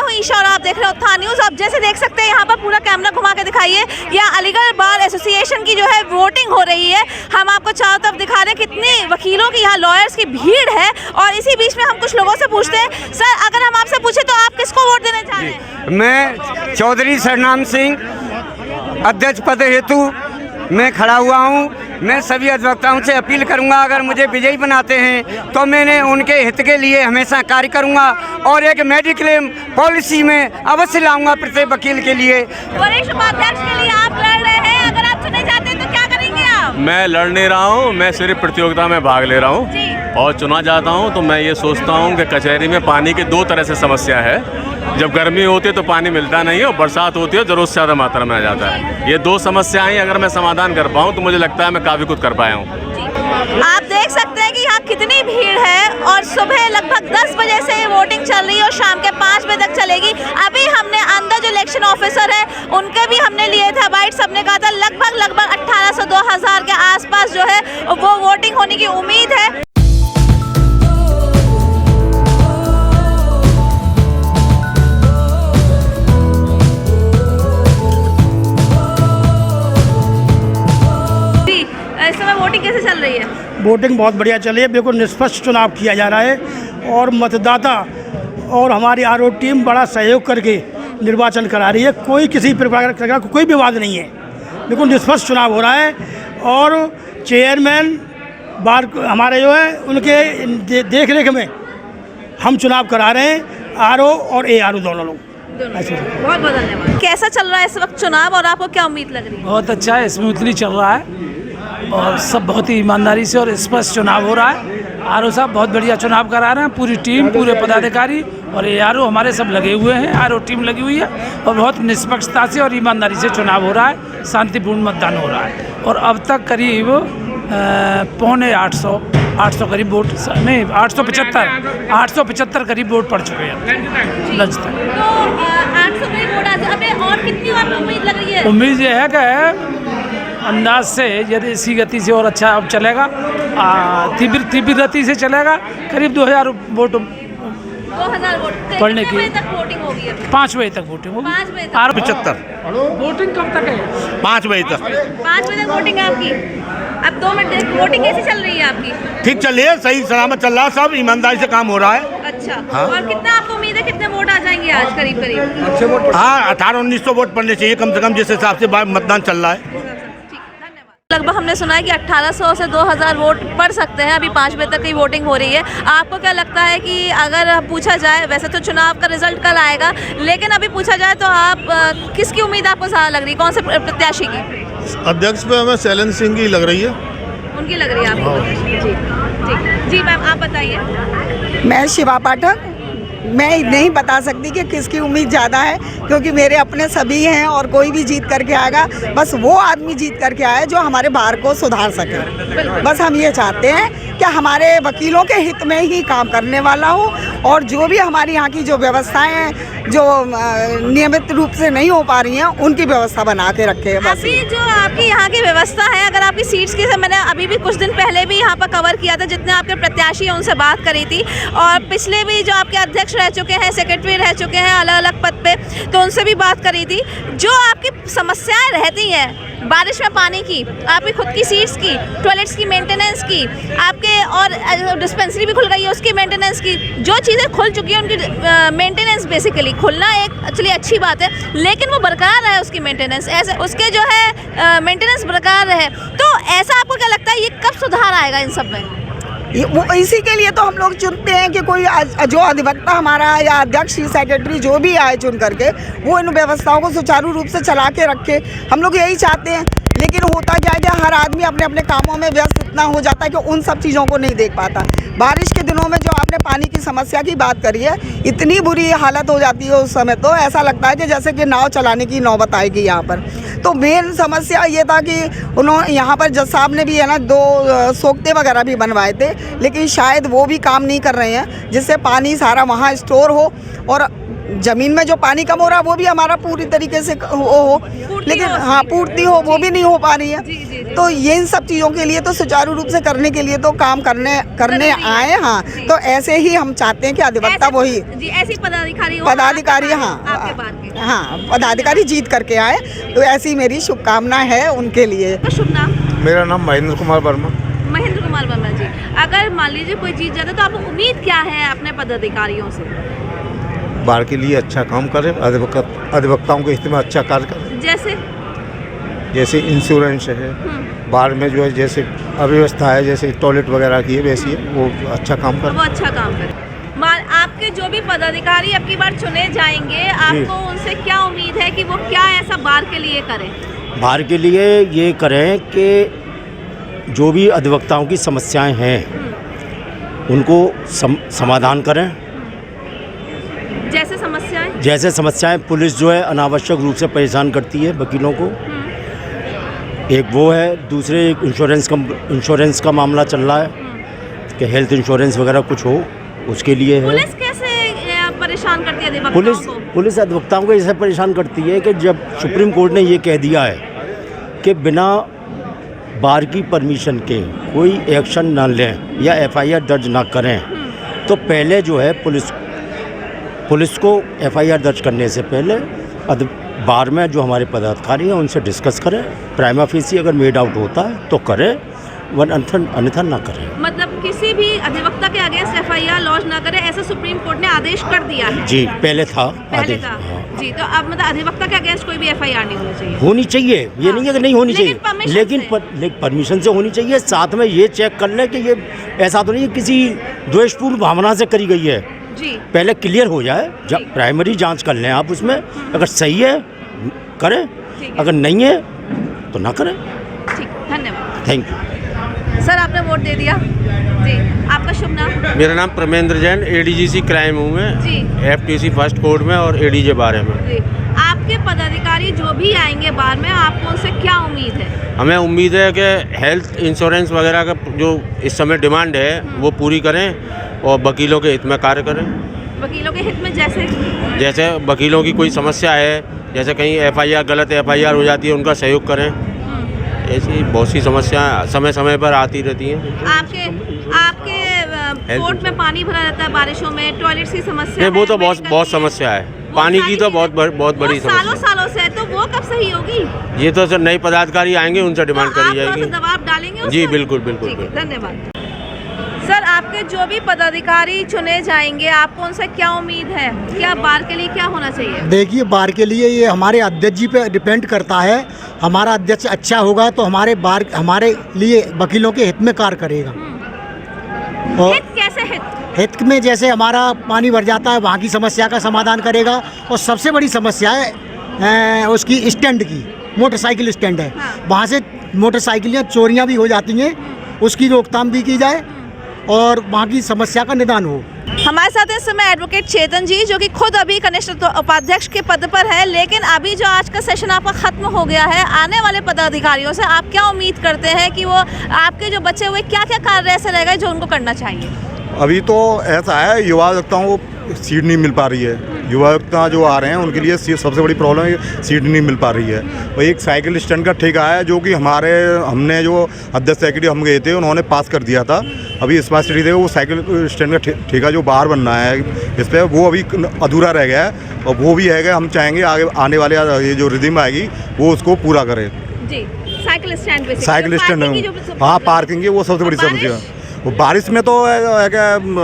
हूँ ईशा और आप देख रहे हो उत्थान न्यूज़। आप जैसे देख सकते हैं यहाँ पर पूरा कैमरा घुमा के दिखाइए, यहाँ अलीगढ़ बार एसोसिएशन की जो है वोटिंग हो रही है। हम आपको चारों तरफ दिखा रहे हैं कितनी वकीलों की, यहाँ लॉयर्स की भीड़ है। और इसी बीच में हम कुछ लोगों से पूछते हैं, सर अगर हम आपसे पूछे तो आप किसको वोट देना चाह रहे हैं? मैं चौधरी सरनाम सिंह अध्यक्ष पद हेतु मैं खड़ा हुआ हूँ। मैं सभी अधिवक्ताओं से अपील करूंगा, अगर मुझे विजयी बनाते हैं तो मैंने उनके हित के लिए हमेशा कार्य करूंगा और एक मेडिक्लेम पॉलिसी में अवश्य लाऊंगा प्रत्येक वकील के लिए। वरिष्ठ उपाध्यक्ष के लिए आप लड़ रहे हैं, अगर आप चुने जाते हैं तो क्या करेंगे आप? मैं लड़ नहीं रहा हूँ, मैं सिर्फ प्रतियोगिता में भाग ले रहा हूँ और चुना जाता हूँ तो मैं ये सोचता हूँ कि कचहरी में पानी की दो तरह से समस्या है। जब गर्मी होती है तो पानी मिलता नहीं है और बरसात होती है जरूरत से ज़्यादा मात्रा में आ जाता है। ये दो समस्याएं अगर मैं समाधान कर पाऊँ तो मुझे लगता है मैं काफ़ी कुछ कर पाया हूँ। आप देख सकते हैं कि यहाँ कितनी भीड़ है और सुबह लगभग 10 बजे से वोटिंग चल रही है और शाम के 5 बजे तक चलेगी। अभी हमने अंदर जो इलेक्शन ऑफिसर है उनके भी हमने लिए थे बाइट्स। हमने कहा था लगभग 1800-2000 के आसपास जो है वो वोटिंग होने की उम्मीद है। इस समय वोटिंग कैसे चल रही है? वोटिंग बहुत बढ़िया चल रही है, बिल्कुल निष्पक्ष चुनाव किया जा रहा है और मतदाता और हमारी आरओ टीम बड़ा सहयोग करके निर्वाचन करा रही है। कोई किसी प्रकार का कोई विवाद नहीं है, बिल्कुल निष्पक्ष चुनाव हो रहा है। और चेयरमैन बार हमारे जो है उनके देख रेख में हम चुनाव करा रहे हैं, आरओ और एआरओ दोनों लोग। बहुत बहुत धन्यवाद। कैसा चल रहा है इस वक्त चुनाव और आपको क्या उम्मीद लग रही है? बहुत अच्छा है, स्मूथली चल रहा है और सब बहुत ही ईमानदारी से और स्पष्ट चुनाव हो रहा है। आरओ साहब बहुत बढ़िया चुनाव करा रहे हैं, पूरी टीम, पूरे पदाधिकारी और एआरओ हमारे सब लगे हुए हैं, आरओ टीम लगी हुई है और बहुत निष्पक्षता से और ईमानदारी से चुनाव हो रहा है, शांतिपूर्ण मतदान हो रहा है। और अब तक करीब 800 करीब वोट, नहीं 875 करीब वोट पड़ चुके हैं लंच तक। तो 800 करीब वोट अबे और कितनी और उम्मीद लग रही है? उम्मीद ये है कि अंदाज से यदि इसी गति से और अच्छा अब चलेगा, तीव्र गति से चलेगा, करीब 2000 वोट 2000 वोट पढ़ने की। कितने बजे तक वोटिंग होगी? 5 बजे तक वोटिंग होगी। 5 बजे तक? 75 वोटिंग कब तक है? 5 बजे तक। 5 बजे तक वोटिंग है आपकी? अब 2 मिनट वोटिंग कैसी चल रही है आपकी? ठीक चल रही है, सही सलामत चल रहा है, सब ईमानदारी से काम हो रहा है। अच्छा हाँ। और कितना आपको उम्मीद है, कितने वोट आ जाएंगे आज करीब? हाँ 1800-1900 वोट पड़ने चाहिए कम से कम, जिस हिसाब से मतदान चल रहा है। लगभग हमने सुना है कि 1800 से 2000 वोट पड़ सकते हैं। अभी 5 बजे तक की वोटिंग हो रही है। आपको क्या लगता है कि अगर पूछा जाए, वैसे तो चुनाव का रिजल्ट कल आएगा, लेकिन अभी पूछा जाए तो आप किसकी उम्मीद आपको ज़्यादा लग रही है, कौन से प्रत्याशी की? अध्यक्ष पे हमें शैलेंद्र सिंह की लग रही है। उनकी लग रही है आपको? जी ठीक जी मैम, आप बताइए। मैं शिवा पाठक, मैं नहीं बता सकती कि किसकी उम्मीद ज़्यादा है, क्योंकि मेरे अपने सभी हैं और कोई भी जीत करके आएगा, बस वो आदमी जीत करके आए जो हमारे बार को सुधार सके। बस हम ये चाहते हैं कि हमारे वकीलों के हित में ही काम करने वाला हो और जो भी हमारी यहाँ की जो व्यवस्थाएं हैं जो नियमित रूप से नहीं हो पा रही हैं उनकी व्यवस्था बना के रखे। बस अभी जो आपकी यहाँ की व्यवस्था है, अगर आपकी सीट्स की, मैंने अभी भी कुछ दिन पहले भी यहाँ पर कवर किया था, जितने आपके प्रत्याशी हैं उनसे बात करी थी और पिछले भी जो आपके अध्यक्ष रह चुके हैं, सेक्रेटरी रह चुके हैं अलग अलग पद पे, तो उनसे भी बात करी थी। जो आपकी समस्याएं रहती हैं बारिश में पानी की, आपकी खुद की सीट्स की, टॉयलेट्स की मेंटेनेंस की, आपके और डिस्पेंसरी भी खुल गई है उसकी मेंटेनेंस की, जो चीज़ें खुल चुकी हैं उनकी मेंटेनेंस, बेसिकली खुलना एक चलिए अच्छी बात है, लेकिन वो बरकरार रहे उसकी मेंटेनेंस, ऐसे उसके जो है मेंटेनेंस बरकरार रहे। तो ऐसा आपको क्या लगता है ये कब सुधार आएगा इन सब में? वो इसी के लिए तो हम लोग चुनते हैं कि कोई जो अधिवक्ता हमारा या अध्यक्ष सेक्रेटरी जो भी आए चुन करके वो इन व्यवस्थाओं को सुचारू रूप से चला के रखे। हम लोग यही चाहते हैं, लेकिन होता क्या है कि हर आदमी अपने अपने कामों में व्यस्त इतना हो जाता है कि उन सब चीज़ों को नहीं देख पाता। बारिश के दिनों में जो आपने पानी की समस्या की बात करी है, इतनी बुरी हालत हो जाती है उस समय, तो ऐसा लगता है कि जैसे कि नाव चलाने की नौबत आएगी यहाँ पर। तो मेन समस्या ये था कि उन्होंने यहाँ पर जज साहब ने भी है ना 2 सोखते वगैरह भी बनवाए थे, लेकिन शायद वो भी काम नहीं कर रहे हैं, जिससे पानी सारा वहाँ स्टोर हो और जमीन में जो पानी कम हो रहा है वो भी हमारा पूरी तरीके से हो, लेकिन हाँ पूर्ति हो वो भी नहीं हो पा रही है। तो ये इन सब चीज़ों के लिए तो सुचारू रूप से करने के लिए तो काम करने आए। हाँ, तो ऐसे ही हम चाहते हैं कि अधिवक्ता वही ऐसी पदाधिकारी हाँ पदाधिकारी जीत करके आए। तो ऐसी मेरी शुभकामना है उनके लिए। शुभ नाम? मेरा नाम महेंद्र कुमार वर्मा। महेंद्र कुमार वर्मा जी, अगर मान लीजिए कोई जीत जाता तो आपको उम्मीद क्या है अपने पदाधिकारियों से? बार के लिए अच्छा काम करें, अधिवक्ताओं के हित में अच्छा कार्य करें। जैसे इंश्योरेंस है, बार में जो है जैसे अव्यवस्था है, जैसे टॉयलेट वगैरह की है, वैसी है, वो अच्छा काम करें। वो अच्छा काम करें। आपके जो भी पदाधिकारी अब की बार चुने जाएंगे, आपको उनसे क्या उम्मीद है कि वो क्या ऐसा बार के लिए करें? बार के लिए ये करें कि जो भी अधिवक्ताओं की समस्याएं हैं उनको समाधान करें। जैसे समस्याएं पुलिस जो है अनावश्यक रूप से परेशान करती है वकीलों को, एक वो है। दूसरे एक इंश्योरेंस का मामला चल रहा है कि हेल्थ इंश्योरेंस वगैरह कुछ हो, उसके लिए है। पुलिस कैसे परेशान करती है अधिवक्ताओं को? पुलिस अधिवक्ताओं को ऐसे परेशान करती है कि जब सुप्रीम कोर्ट ने ये कह दिया है कि बिना बार की परमिशन के कोई एक्शन न लें या एफआईआर दर्ज ना करें, तो पहले जो है पुलिस को एफआईआर दर्ज करने से पहले बार में जो हमारे पदाधिकारी हैं उनसे डिस्कस करें। प्राइमा फेसी अगर मेड आउट होता है तो करें, अन्यथा ना करें। मतलब किसी भी अधिवक्ता के अगेंस्ट एफआईआर लॉन्च ना करें, ऐसा सुप्रीम कोर्ट ने आदेश कर दिया है। जी, पहले था। हाँ। जी, तो अब मतलब अधिवक्ता के अगेंस्ट कोई भी एफआईआर नहीं होनी चाहिए। होनी चाहिए, ये नहीं है कि नहीं होनी चाहिए, लेकिन परमिशन से होनी चाहिए। साथ में ये चेक कर लें कि ये ऐसा तो नहीं है किसी द्वेषपूर्ण भावना से करी गई है। जी, पहले क्लियर हो जाए, जब प्राइमरी जांच कर लें आप उसमें, अगर सही है करें, अगर नहीं है तो ना करें। ठीक, धन्यवाद। Thank you. सर, आपने वोट दे दिया जी, आपका शुभ नाम? मेरा नाम परमेंद्र जैन, एडीजीसी क्राइम हूँ मैं जी, एफटीसी फर्स्ट कोर्ट में और एडीजे बारे में जी। आपके पदाधिकारी जो भी आएंगे बार में, आपको उनसे क्या उम्मीद है? हमें उम्मीद है कि हेल्थ इंश्योरेंस वगैरह का जो इस समय डिमांड है वो पूरी करें और वकीलों के हित में कार्य करें। वकीलों के हित में जैसे वकीलों की कोई समस्या है, जैसे कहीं एफआईआर गलत एफआईआर हो जाती है, उनका सहयोग करें। ऐसी बहुत सी समस्याएं समय समय पर आती रहती हैं। आपके कोर्ट में पानी भरा रहता है बारिशों में, टॉयलेट्स की समस्या है? वो तो बहुत समस्या है, पानी की तो बहुत बड़ी समस्या सालों से। तो वो कब सही होगी? ये तो सर नए पदाधिकारी आएंगे, उनसे डिमांड करी जाएगी। दबाव डालेंगे? जी बिल्कुल। धन्यवाद। सर, आपके जो भी पदाधिकारी चुने जाएंगे, आपको उनसे क्या उम्मीद है? क्या बार के लिए क्या होना चाहिए? देखिए, बार के लिए ये हमारे अध्यक्ष जी पे डिपेंड करता है। हमारा अध्यक्ष अच्छा होगा तो हमारे लिए वकीलों के हित में कार्य करेगा। और हित कैसे? हित में जैसे हमारा पानी भर जाता है, वहाँ की समस्या का समाधान करेगा। और सबसे बड़ी समस्या है उसकी स्टैंड की, मोटरसाइकिल स्टैंड है। हाँ। वहाँ से मोटरसाइकिलें चोरियाँ भी हो जाती हैं, उसकी रोकथाम भी की जाए और वहाँ की समस्या का निदान हो। हमारे साथ इस समय एडवोकेट चेतन जी, जो कि खुद अभी कनिष्ठ उपाध्यक्ष के पद पर है, लेकिन अभी जो आज का सेशन आपका ख़त्म हो गया है, आने वाले पदाधिकारियों से आप क्या उम्मीद करते हैं कि वो आपके जो बचे हुए क्या क्या कार्य ऐसे रहेगा जो उनको करना चाहिए? अभी तो ऐसा है, युवा अधिवक्ताओं को सीट नहीं मिल पा रही है। युवा अधिवक्ता जो आ रहे हैं उनके लिए सबसे बड़ी प्रॉब्लम है, सीट नहीं मिल पा रही है। और एक साइकिल स्टैंड का ठेका है जो कि हमने जो अध्यक्ष सेक्रेटरी हम गए थे, उन्होंने पास कर दिया था। अभी स्मार्ट सिटी थे, वो साइकिल स्टैंड का ठेका जो बाहर बनना है इस पर, वो अभी अधूरा रह गया है। और वो भी है कि हम चाहेंगे आगे आने वाले ये जो रिदम आएगी वो उसको पूरा करे। जी, साइकिल स्टैंड हाँ, पार्किंग की वो सबसे बड़ी समस्या है। वो बारिश में तो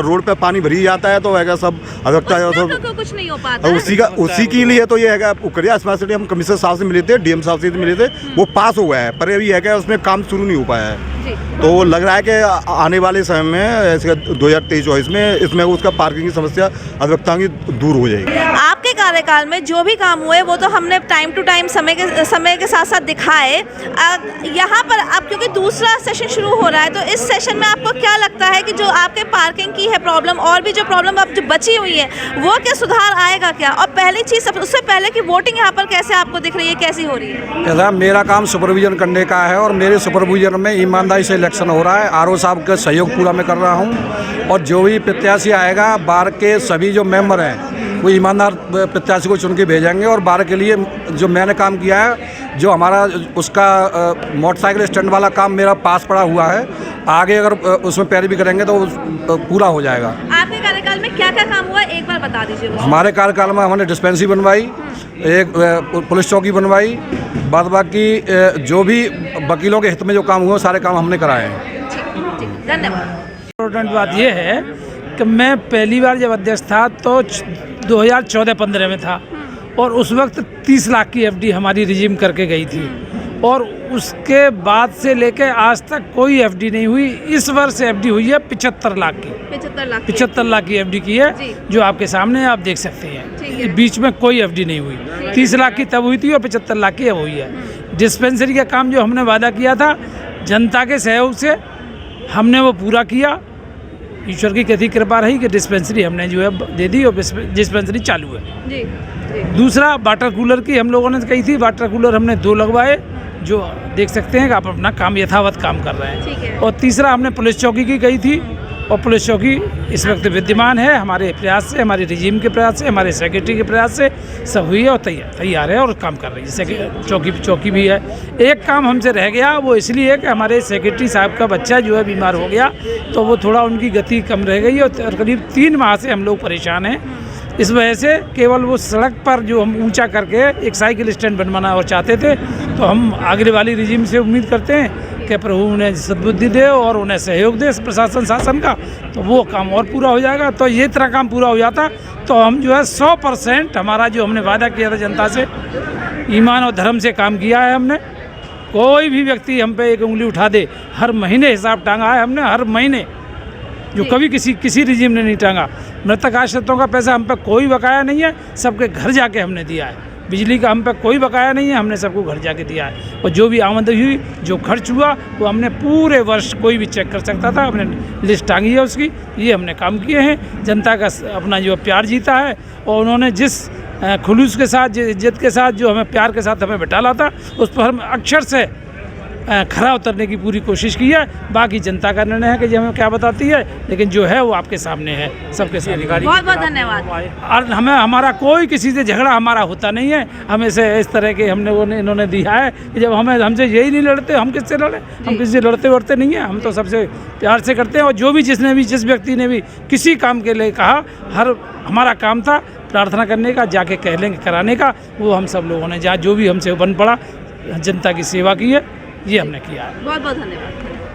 रोड पे पानी भरी जाता है, तो है सब अधिवक्ता तो कुछ नहीं हो पाता। उसी के लिए तो ये है उकरिया स्मार्ट सिटी हम कमिश्नर साहब से मिले थे, डीएम साहब से मिले थे, वो पास हुआ है, पर अभी है उसमें काम शुरू नहीं हो पाया है। तो लग रहा है कि आने वाले समय में ऐसे 2023-24 में इसमें उसका पार्किंग की समस्या अधिवक्ताओं की दूर हो जाएगी। आपके कार्यकाल में जो भी काम हुए वो तो हमने टाइम टू टाइम समय के साथ साथ दिखाए। यहाँ पर अब क्योंकि दूसरा सेशन शुरू हो रहा है, तो इस सेशन में आपको क्या लगता है कि जो आपके पार्किंग की है प्रॉब्लम, और भी जो प्रॉब्लम अब जो बची हुई है, वो क्या सुधार आएगा क्या? और पहली चीज़ उससे पहले कि वोटिंग यहाँ पर कैसे आपको दिख रही है, कैसी हो रही है? मेरा काम सुपरविजन करने का है और मेरे सुपरविजन में ईमानदारी से इलेक्शन हो रहा है। आरओ साहब का सहयोग पूरा मैं कर रहा हूँ और जो भी प्रत्याशी आएगा, बार के सभी जो मेंबर हैं कोई ईमानदार प्रत्याशी को चुन के भेजेंगे। और बार के लिए जो मैंने काम किया है, जो हमारा उसका मोटरसाइकिल स्टैंड वाला काम मेरा पास पड़ा हुआ है, आगे अगर उसमें पैरवी करेंगे तो पूरा हो जाएगा। आपके कार्यकाल में क्या क्या काम हुआ एक बार बता दीजिए मुझे। हमारे कार्यकाल में हमने डिस्पेंसरी बनवाई, एक पुलिस चौकी बनवाई, बाद बाकी जो भी वकीलों के हित में जो काम हुए सारे काम हमने कराए हैं। ठीक, धन्यवाद। इम्पोर्टेंट बात यह है कि मैं पहली बार जब अध्यक्ष था तो 2014-15 में था और उस वक्त 30 लाख की एफडी हमारी रिजीम करके गई थी और उसके बाद से लेकर आज तक कोई एफडी नहीं हुई। इस वर्ष एफडी हुई है 75 लाख की। 75 लाख की एफडी की है, जो आपके सामने आप देख सकते हैं। बीच में कोई एफडी नहीं हुई। 30 लाख की तब हुई थी और 75 लाख की अब हुई है। डिस्पेंसरी का काम जो हमने वादा किया था जनता के सहयोग से, हमने वो पूरा किया। ईश्वर की कथी कृपा रही कि डिस्पेंसरी हमने जो है दे दी और डिस्पेंसरी चालू है। दूसरा, वाटर कूलर की हम लोगों ने कही थी, वाटर कूलर हमने 2 लगवाए, जो देख सकते हैं कि आप अपना काम यथावत काम कर रहे हैं। और तीसरा, हमने पुलिस चौकी की कही थी और पुलिस चौकी इस वक्त विद्यमान है। हमारे प्रयास से, हमारे रिजीम के प्रयास से, हमारे सेक्रेटरी के प्रयास से सब हुई है और तैयार है और काम कर रही है। जैसे चौकी भी है। एक काम हमसे रह गया, वो इसलिए कि हमारे सेक्रेटरी साहब का बच्चा जो है बीमार हो गया, तो वो थोड़ा उनकी गति कम रह गई और करीब 3 माह से हम लोग परेशान हैं। इस वजह से केवल वो सड़क पर जो हम ऊंचा करके एक साइकिल स्टैंड बनवाना और चाहते थे, तो हम आगे वाली रिजीम से उम्मीद करते हैं कि प्रभु उन्हें सद्बुद्धि दे और उन्हें सहयोग दे प्रशासन शासन का, तो वो काम और पूरा हो जाएगा। तो ये तरह काम पूरा हो जाता तो हम जो है 100% हमारा जो हमने वादा किया था जनता से, ईमान और धर्म से काम किया है हमने। कोई भी व्यक्ति हम पे एक उंगली उठा दे, हर महीने हिसाब टांगा है हमने, हर महीने, जो कभी किसी रिजीम ने नहीं टांगा। मृतक आश्रितों का पैसा हम पे कोई बकाया नहीं है, सबके घर जाके हमने दिया है। बिजली का हम पे कोई बकाया नहीं है, हमने सबको घर जाके दिया है। और जो भी आमदनी हुई, जो खर्च हुआ, वो हमने पूरे वर्ष कोई भी चेक कर सकता था, हमने लिस्ट टांगी है उसकी। ये हमने काम किए हैं, जनता का अपना जो प्यार जीता है और उन्होंने जिस खुलूस के साथ, इज्जत के साथ, जो हमें प्यार के साथ हमें बैठाला था, उस पर हम अक्षर से खरा उतरने की पूरी कोशिश की है। बाकी जनता का निर्णय है कि जो हमें क्या बताती है, लेकिन जो है वो आपके सामने है, सबके सामने। बहुत बहुत धन्यवाद। और हमारा कोई किसी से झगड़ा हमारा होता नहीं है। हमें से इस तरह के इन्होंने दिया है कि जब हमसे यही नहीं लड़ते, हम किससे लड़े? हम किसी से लड़ते नहीं हैं, हम तो सबसे प्यार से करते हैं। और जिस व्यक्ति ने भी किसी काम के लिए कहा, हमारा काम था प्रार्थना करने का, जाके कह लेंगे कराने का, वो हम सब लोगों ने जो भी हमसे बन पड़ा, जनता की सेवा की है, ये हमने किया है। बहुत बहुत धन्यवाद।